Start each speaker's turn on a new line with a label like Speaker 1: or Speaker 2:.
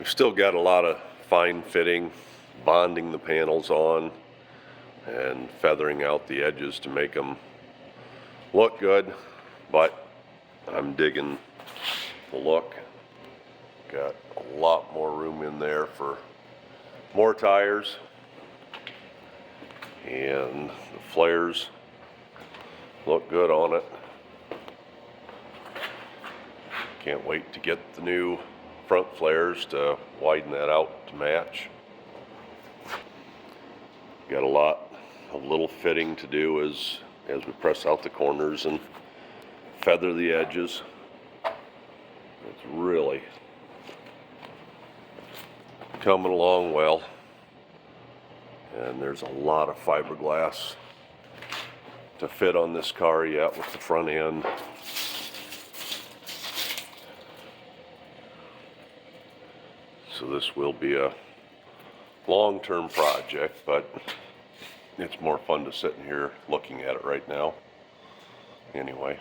Speaker 1: We've still got a lot of fine fitting, bonding the panels on, and feathering out the edges to make them look good, but I'm digging the look. Got a lot more room in there for more tires, and the flares look good on it. Can't wait to get the new front flares to widen that out to match. Got a lot of little fitting to do as we press out the corners and feather the edges. It's really coming along well, and there's a lot of fiberglass to fit on this car yet with the front end. So this will be a long-term project, but it's more fun to sit in here looking at it right now. Anyway.